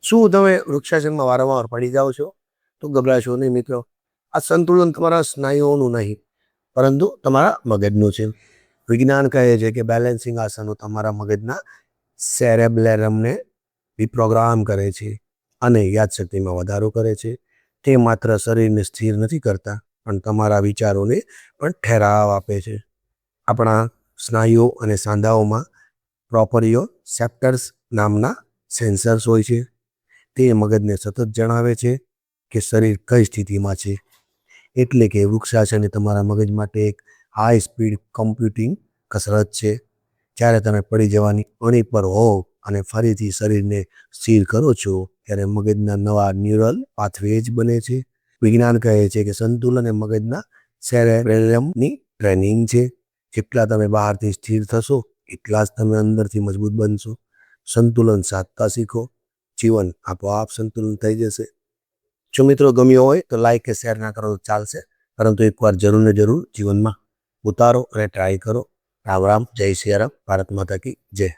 શું તમે વૃક્ષાસનમાં વારંવાર પડી જાઓ છો? તો ગભરાશો નહીં મિત્રો. આ સંતુલન તમારા સ્નાયુઓનું નહીં, પરંતુ તમારા મગજનું છે. વિજ્ઞાન કહે છે કે બેલેન્સિંગ આસનો તમારા મગજના સેરેબ્લેરમને રિપ્રોગ્રામ કરે છે અને યાદશક્તિમાં વધારો કરે છે. તે માત્ર શરીરને સ્થિર નથી કરતા, પણ તમારા વિચારોને પણ ઠેરાવ આપે છે. આપણા સ્નાયુઓ અને સાંધાઓમાં પ્રોપરિયોસેપ્ટર્સ નામના સેન્સર્સ હોય છે. તે મગજને સતત જણાવે છે કે શરીર કઈ સ્થિતિમાં છે. એટલે કે વૃક્ષાસન એ તમારા મગજ માટે એક હાઈ સ્પીડ કમ્પ્યુટિંગ કસરત છે. જ્યારે તમે પડી જવાની અણી પર હોવ અને ફરીથી શરીરને સ્થિર કરો છો, ત્યારે મગજના નવા ન્યુરલ પાથવેજ બને છે. વિજ્ઞાન કહે છે કે સંતુલન એ મગજના સેરેબ્રેલમની ટ્રેનિંગ છે. જેટલા તમે બહારથી સ્થિર થશો, એટલા જ તમે અંદરથી મજબૂત બનશો. સંતુલન સાધતા શીખો, જીવન આપોઆપ સંતુલન થઈ જશે. જો મિત્રો ગમ્યો હોય તો લાઈક કે શેર ના કરો તો ચાલશે, પરંતુ એકવાર જરૂર ને જરૂર જીવનમાં ઉતારો અને ટ્રાય કરો. રામ રામ, જય સિયા રામ, ભારત માતા કી જય.